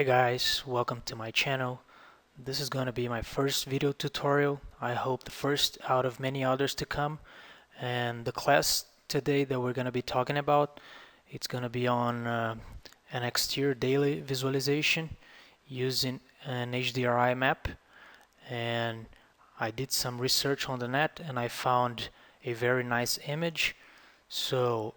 Hi guys, welcome to my channel. This is going to be my first video tutorial. I hope the first out of many others to come. And the class today that we're going to be talking about, it's going to be on an exterior daily visualization using an HDRI map. And I did some research on the net and I found a very nice image. So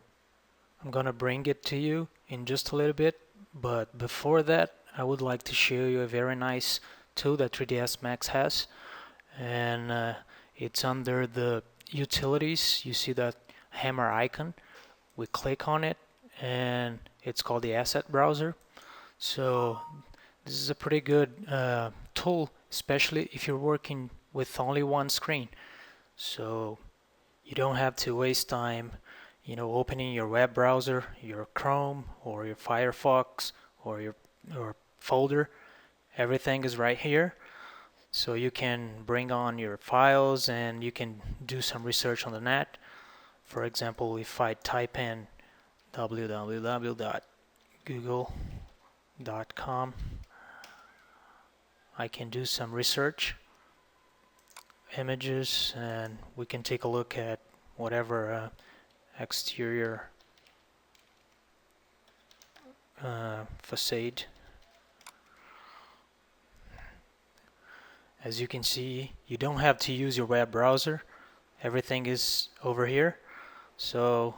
I'm going to bring it to you in just a little bit. But before that, I would like to show you a very nice tool that 3Dsmax has, and it's under the utilities. You see that hammer icon. We click on it and it's called the asset browser. So this is a pretty good tool, especially if you're working with only one screen, so you don't have to waste time opening your web browser, your Chrome or your Firefox or your folder. Everything is right here, so you can bring on your files and you can do some research on the net. For example, if I type in www.google.com, I can do some research images and we can take a look at whatever exterior facade. As you can see, you don't have to use your web browser. Everything is over here. So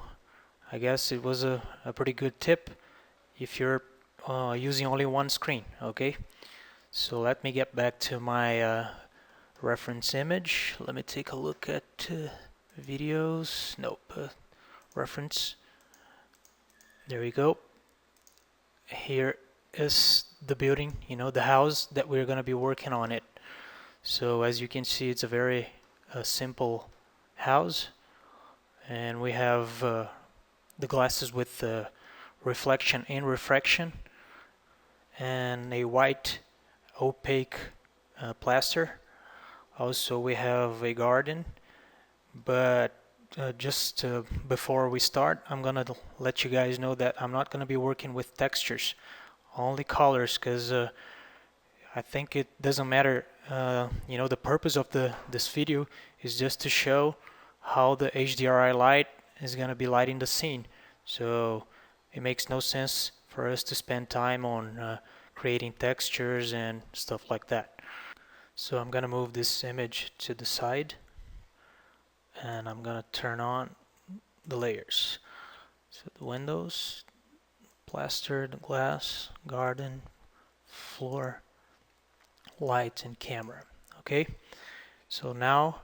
I guess it was a pretty good tip if you're using only one screen. Okay, so let me get back to my reference image. Let me take a look at videos. Nope, reference. There we go. Here is the building, the house that we're going to be working on it. So as you can see, it's a very simple house, and we have the glasses with reflection and refraction, and a white opaque plaster. Also we have a garden, but just before we start, I'm gonna let you guys know that I'm not gonna be working with textures, only colors, because I think it doesn't matter. The purpose of this video is just to show how the HDRI light is going to be lighting the scene. So it makes no sense for us to spend time on creating textures and stuff like that. So I'm going to move this image to the side and I'm going to turn on the layers. So the windows, plastered glass, garden, floor, light, and camera. Okay, so now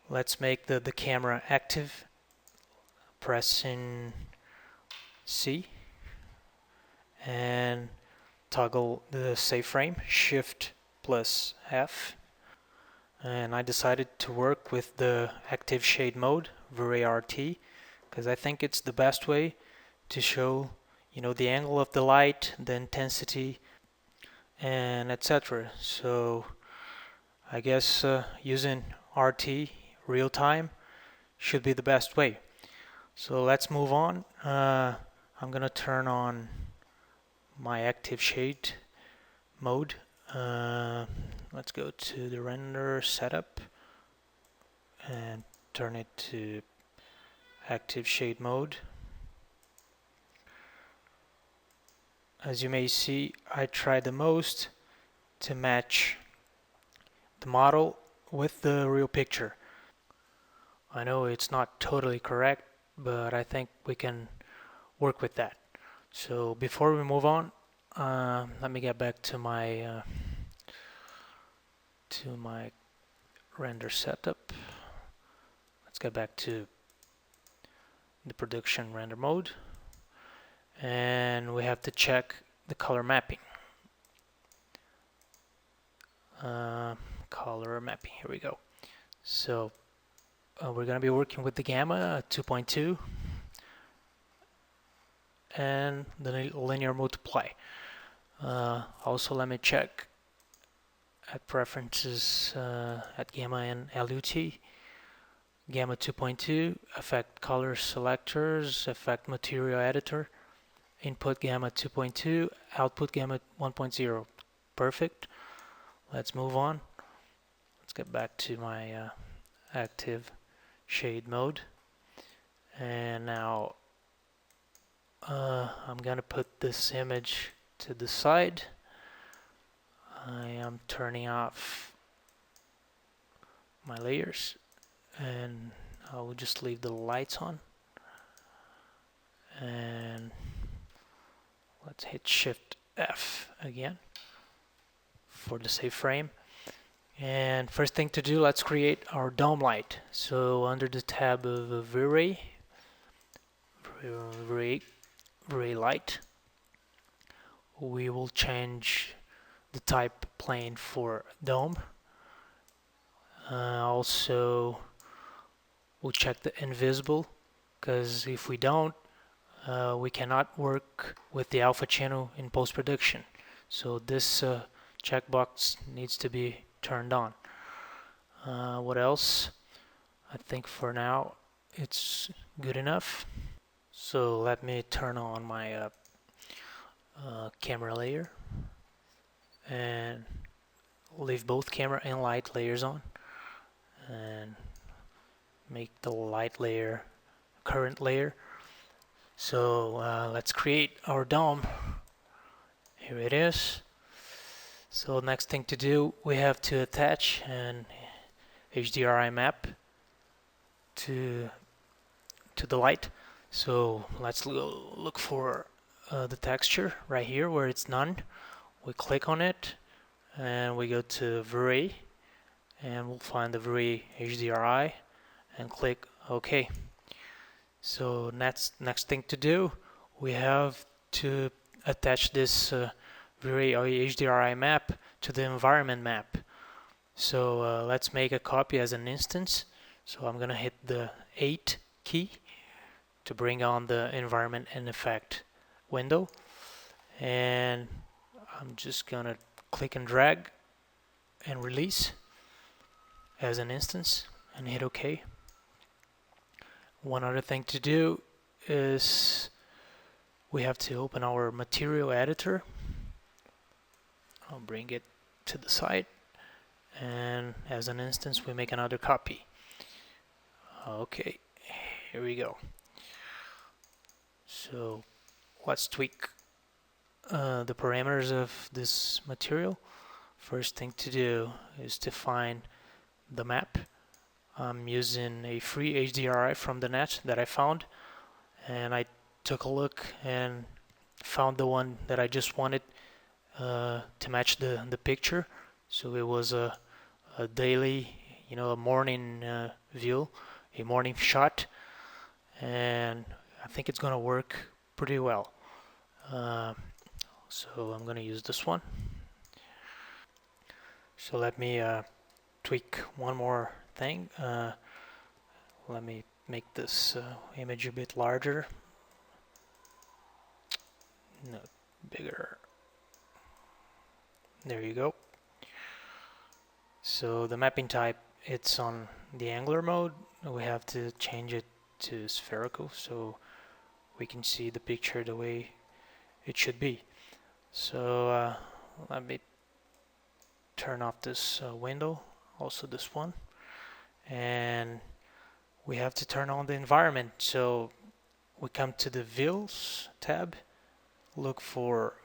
let's make the camera active. Pressing C and toggle the save frame, Shift plus F, and I decided to work with the active shade mode, VRT, because I think it's the best way to show the angle of the light, the intensity, and etc. So I guess using RT real time should be the best way. So let's move on. I'm gonna turn on my active shade mode. Let's go to the render setup and turn it to active shade mode. As you may see, I tried the most to match the model with the real picture. I know it's not totally correct, but I think we can work with that. So before we move on, let me get back to my render setup. Let's get back to the production render mode, and we have to check the color mapping. Color mapping, here we go. So we're going to be working with the gamma 2.2 and the linear multiply. Also, let me check at preferences at gamma and LUT. Gamma 2.2, affect color selectors, affect material editor, input gamma 2.2, output gamma 1.0. Perfect. Let's move on. Let's get back to my active shade mode. And now I'm gonna put this image to the side. I am turning off my layers and I will just leave the lights on. And let's hit Shift F again for the save frame. And first thing to do, let's create our dome light. So under the tab of V-Ray light, we will change the type plane for dome. Also, we'll check the invisible, because if we don't, we cannot work with the alpha channel in post-production. So this checkbox needs to be turned on. What else? I think for now it's good enough. So let me turn on my camera layer and leave both camera and light layers on and make the light layer current layer. So let's create our dome. Here it is. So next thing to do, we have to attach an HDRI map to the light. So let's look for the texture right here where it's none. We click on it and we go to V-Ray and we'll find the V-Ray HDRI and click OK. So next thing to do, we have to attach this V-Ray HDRI map to the environment map. So let's make a copy as an instance. So I'm gonna hit the 8 key to bring on the environment and effect window, and I'm just gonna click and drag and release as an instance and hit OK. One other thing to do is we have to open our material editor. I'll bring it to the side, and as an instance we make another copy. Okay, here we go. So let's tweak the parameters of this material. First thing to do is to find the map. I'm using a free HDRI from the net that I found, and I took a look and found the one that I just wanted to match the picture. So it was a daily, a morning view, a morning shot, and I think it's gonna work pretty well. So I'm gonna use this one. So let me tweak one more thing. Let me make this image a bit larger. No, bigger. There you go. So the mapping type, it's on the angular mode. We have to change it to spherical so we can see the picture the way it should be. So let me turn off this window, also this one, and we have to turn on the environment. So we come to the Views tab, look for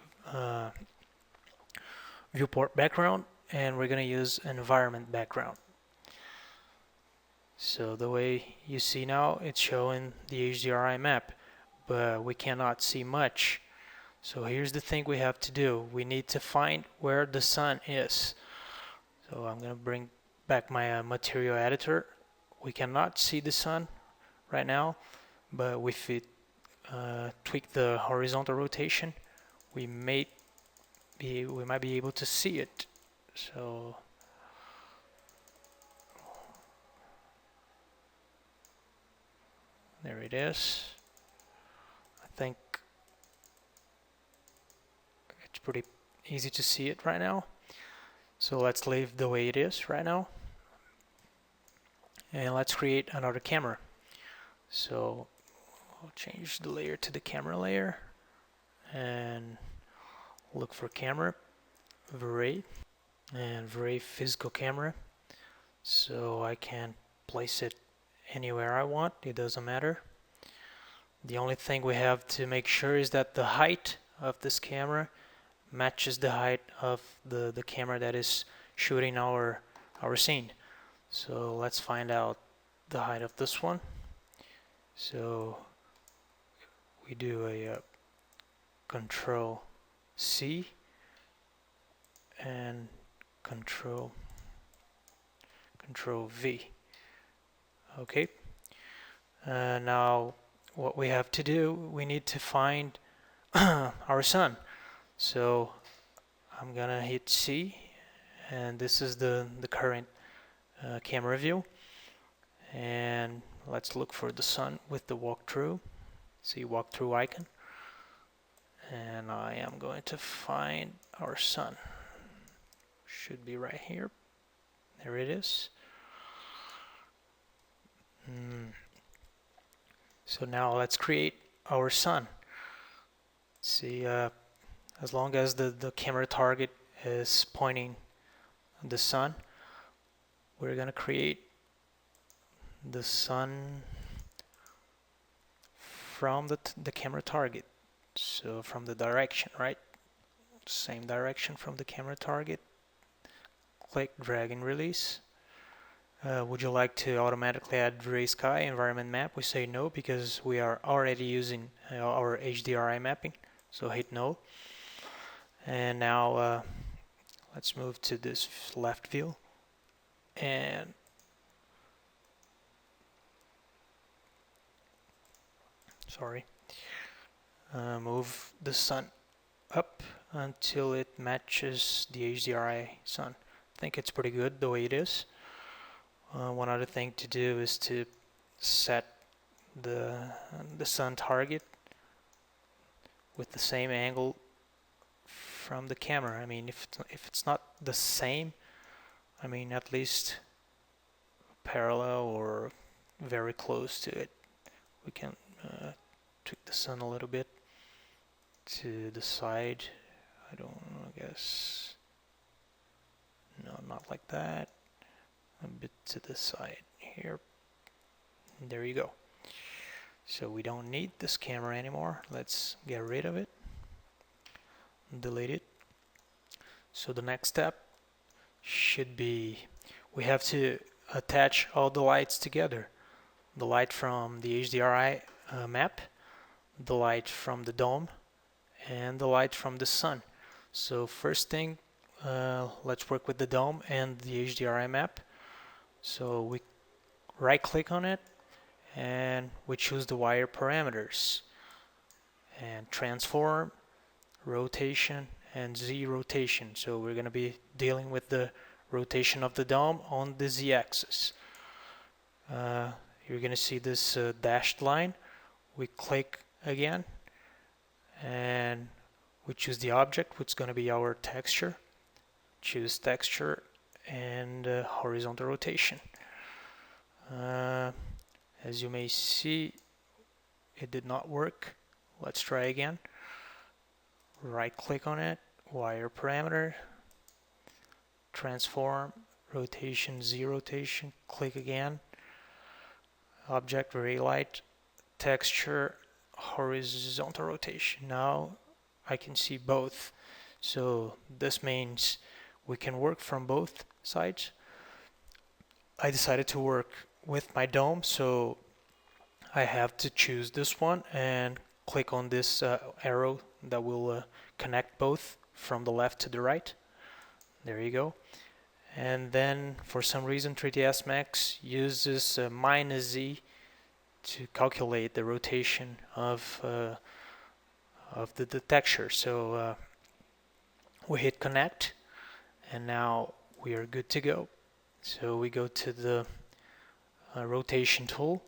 viewport background, and we're going to use environment background. So the way you see now, it's showing the HDRI map, but we cannot see much. So here's the thing we have to do. We need to find where the sun is. So I'm going to bring back my material editor. We cannot see the sun right now, but if we tweak the horizontal rotation, we might be able to see it. So there it is. I think it's pretty easy to see it right now. So let's leave the way it is right now. And let's create another camera. So I'll change the layer to the camera layer. and look for camera, Hdri, and Hdri physical camera. So I can place it anywhere I want, it doesn't matter. The only thing we have to make sure is that the height of this camera matches the height of the camera that is shooting our scene. So let's find out the height of this one. So we do a Control C and Control V. Okay. Now what we have to do, we need to find our sun. So I'm gonna hit C, and this is the current camera view. And let's look for the sun with the walkthrough. See walkthrough icon. And I am going to find our sun. Should be right here. There it is. So now let's create our sun. See, as long as the camera target is pointing the sun, we're gonna create the sun from the camera target. So from the direction, right? Same direction from the camera target. Click, drag and release. Would you like to automatically add Hdri Sky environment map? We say no because we are already using our HDRI mapping. So hit no. And now let's move to this left view and move the sun up until it matches the HDRI sun. I think it's pretty good the way it is. One other thing to do is to set the sun target with the same angle from the camera. I mean, if it's not the same, I mean at least parallel or very close to it. We can tweak the sun a little bit to the side. I don't know, I guess. No, not like that. A bit to the side here. There you go. So we don't need this camera anymore. Let's get rid of it. Delete it. So the next step should be, we have to attach all the lights together. The light from the HDRI map, the light from the dome, and the light from the sun. So first thing, let's work with the dome and the HDRI map. So we right click on it and we choose the wire parameters and transform, rotation, and Z rotation. So we're going to be dealing with the rotation of the dome on the Z axis. You're going to see this dashed line. We click again and we choose the object, which is going to be our texture. Choose texture and horizontal rotation. As you may see, it did not work. Let's try again. Right click on it, wire parameter, transform, rotation, Z rotation, click again, object, very light, texture, horizontal rotation. Now I can see both. So this means we can work from both sides. I decided to work with my dome, so I have to choose this one and click on this arrow that will connect both from the left to the right. There you go. And then for some reason 3Dsmax uses -Z to calculate the rotation of the texture. So we hit connect and now we are good to go. So we go to the rotation tool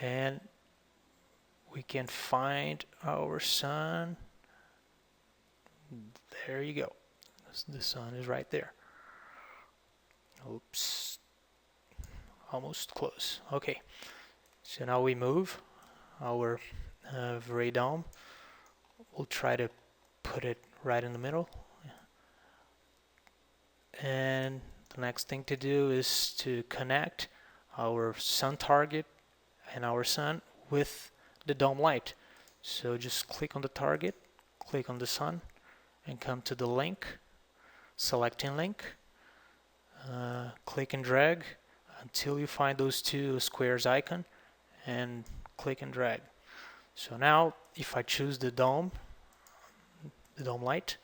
and we can find our sun. There you go. The sun is right there. Oops. Almost close. Okay. So now we move our Hdri dome. we'll try to put it right in the middle. And the next thing to do is to connect our sun target and our sun with the dome light. So just click on the target, click on the sun, and come to the link, selecting link, click and drag until you find those two squares icon, and click and drag. So now if I choose the dome light,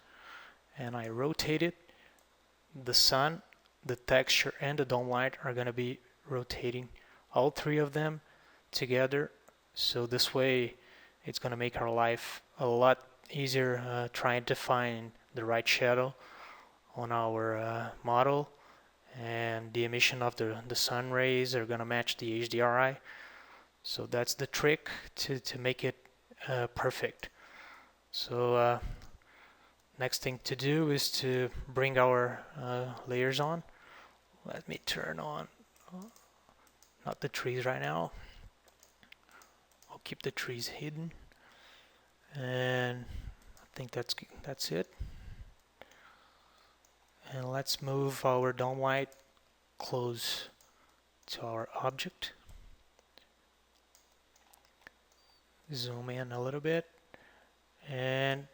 and I rotate it, the sun, the texture, and the dome light are going to be rotating, all three of them together. So this way it's going to make our life a lot easier trying to find the right shadow on our model, and the emission of the sun rays are going to match the HDRI. So that's the trick to make it perfect. So next thing to do is to bring our layers on. Let me turn on, not the trees right now. I'll keep the trees hidden. And I think that's it. And let's move our dome light close to our object. Zoom in a little bit, and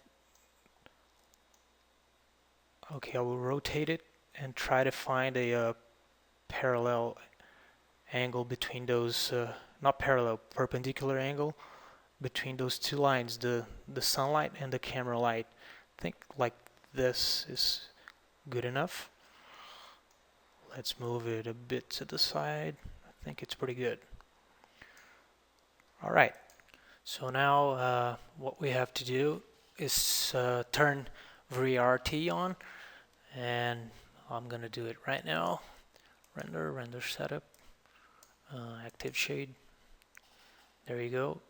okay, I will rotate it and try to find a parallel angle between those, not parallel, perpendicular angle between those two lines, the sunlight and the camera light. I think like this is good enough. Let's move it a bit to the side. I think it's pretty good. All right. So now what we have to do is turn VRT on, and I'm gonna do it right now. Render setup, active shade. There you go.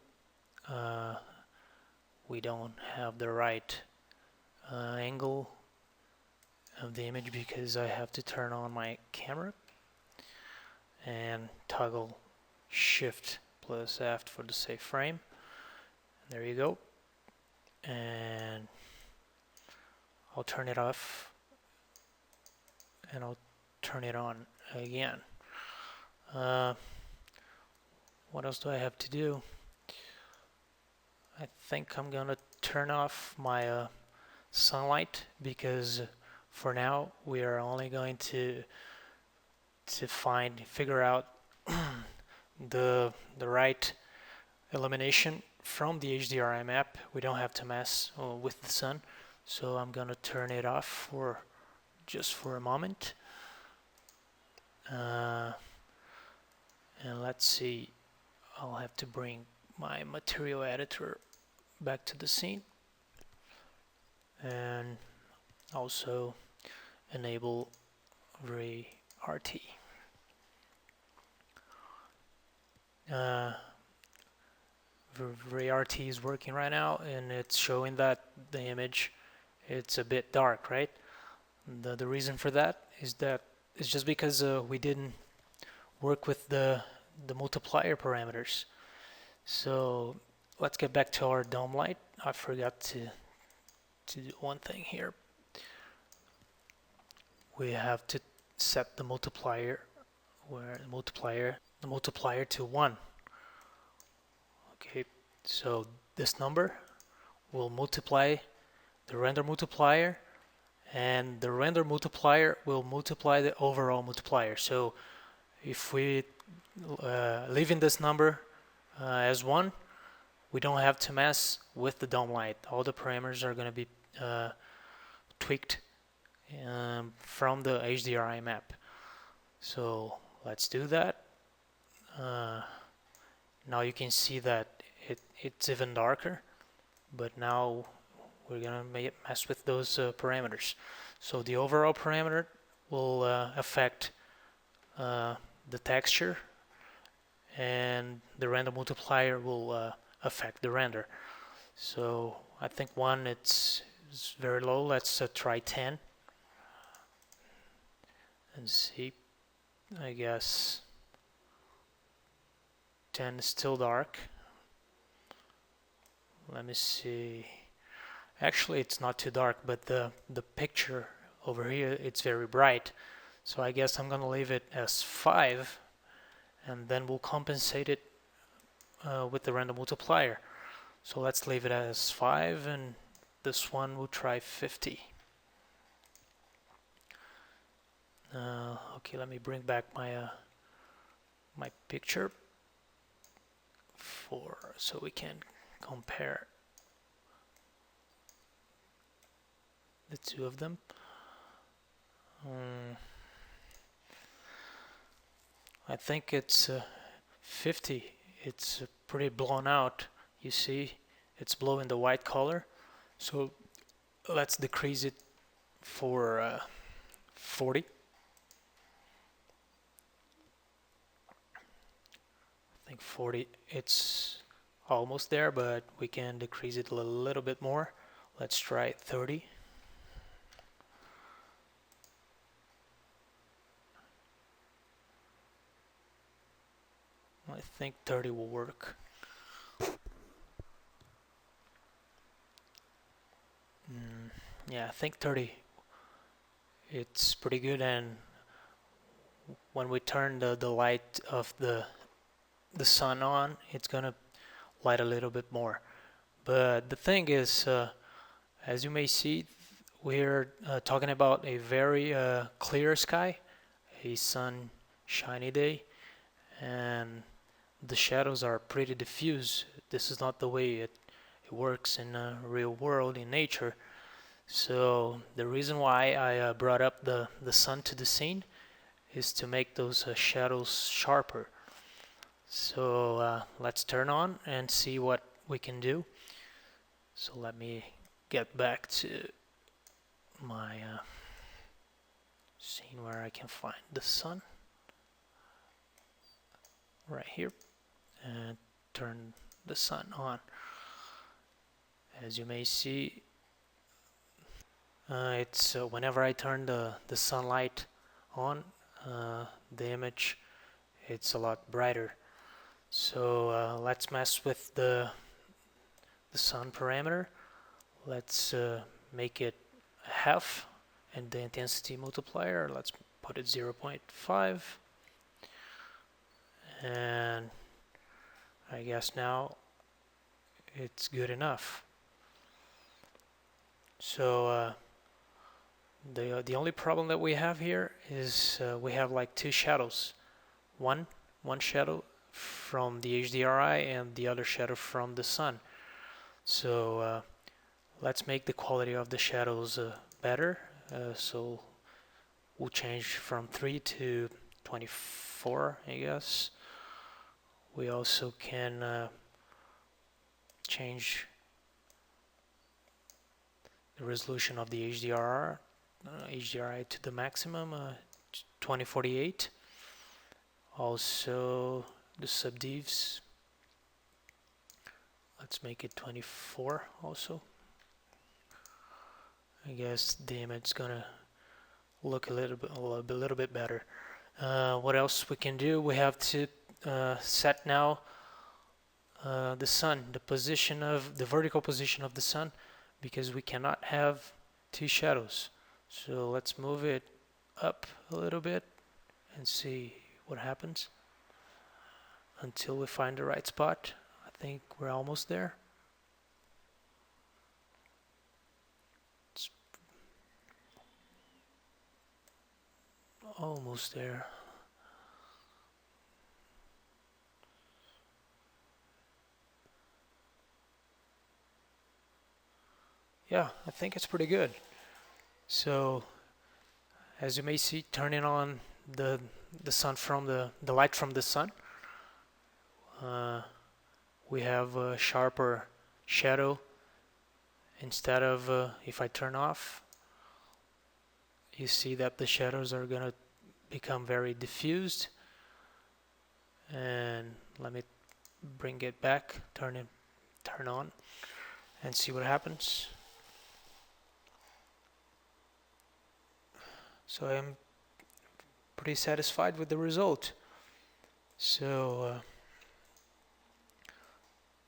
We don't have the right angle of the image because I have to turn on my camera and toggle Shift plus F for the save frame. There you go. And I'll turn it off and I'll turn it on again. What else do I have to do? I think I'm gonna turn off my sunlight, because for now we are only going to figure out the right illumination from the HDRI map. We don't have to mess with the sun, so I'm gonna turn it off for just for a moment. And let's see, I'll have to bring my material editor back to the scene and also enable VRT. VRT is working right now, and it's showing that the image, it's a bit dark, right? The reason for that is just because we didn't work with the multiplier parameters. So let's get back to our dome light. I forgot to do one thing here. We have to set the multiplier to 1. Okay, so this number will multiply the render multiplier, and the render multiplier will multiply the overall multiplier. So if we leave in this number as 1, we don't have to mess with the dome light. All the parameters are going to be tweaked from the HDRI map. So let's do that. Now you can see that it's even darker, but now we're gonna mess with those parameters. So the overall parameter will affect the texture, and the render multiplier will affect the render. So I think 1 it's very low. Let's try 10 and see. I guess 10 is still dark. Let me see. Actually, it's not too dark, but the picture over here, it's very bright. So I guess I'm gonna leave it as 5, and then we'll compensate it with the random multiplier. So let's leave it as 5, and this one we'll try 50. Okay, let me bring back my my picture so we can compare the two of them. I think it's 50. It's pretty blown out. You see, it's blowing the white color. So let's decrease it for 40. I think 40, it's almost there, but we can decrease it a little bit more. Let's try 30. I think 30 will work. Yeah, I think 30. It's pretty good, and when we turn the light of the sun on, it's gonna light a little bit more. But the thing is, as you may see, we're talking about a very clear sky, a sunshiny day, and the shadows are pretty diffuse. This is not the way it works in the real world, in nature. So the reason why I brought up the sun to the scene is to make those shadows sharper. So let's turn on and see what we can do. So let me get back to my scene where I can find the sun right here and turn the sun on. As you may see, it's whenever I turn the sunlight on, the image, it's a lot brighter. So let's mess with the sun parameter. Let's make it half, and the intensity multiplier, let's put it 0.5, and I guess now it's good enough. So the only problem that we have here is we have like two shadows, one shadow from the HDRI and the other shadow from the sun. So let's make the quality of the shadows better. So we'll change from 3 to 24, I guess. We also can change the resolution of the HDRI to the maximum, 2048. Also the subdivs, let's make it 24 also. I guess the image is gonna look a little bit better. What else we can do? We have to set now the sun, the vertical position of the sun, because we cannot have two shadows. So let's move it up a little bit and see what happens until we find the right spot. I think we're almost there. It's almost there. Yeah, I think it's pretty good. So as you may see, turning on the sun from the light from the sun, we have a sharper shadow. Instead of if I turn off, you see that the shadows are gonna become very diffused. And let me bring it back, turn on, and see what happens. So I'm pretty satisfied with the result. So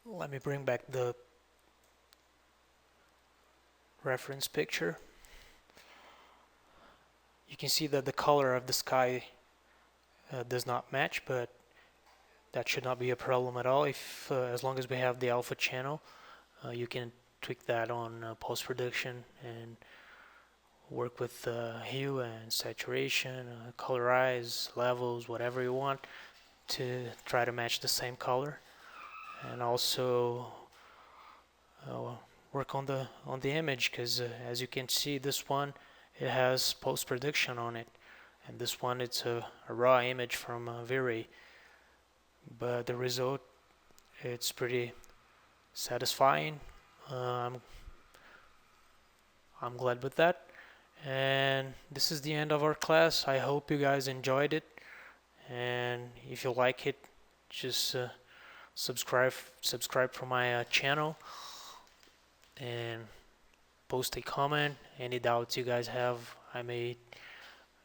let me bring back the reference picture. You can see that the color of the sky does not match, but that should not be a problem at all. If as long as we have the alpha channel, you can tweak that on post-production and work with hue and saturation, colorize, levels, whatever you want to try to match the same color, and also work on the image, because as you can see, this one, it has post-production on it, and this one, it's a raw image from V-Ray, but the result, it's pretty satisfying. I'm glad with that. And this is the end of our class. I hope you guys enjoyed it, and if you like it, just subscribe for my channel and post a comment. Any doubts you guys have, I may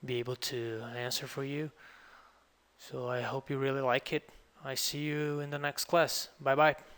be able to answer for you. So I hope you really like it. I see you in the next class. Bye bye.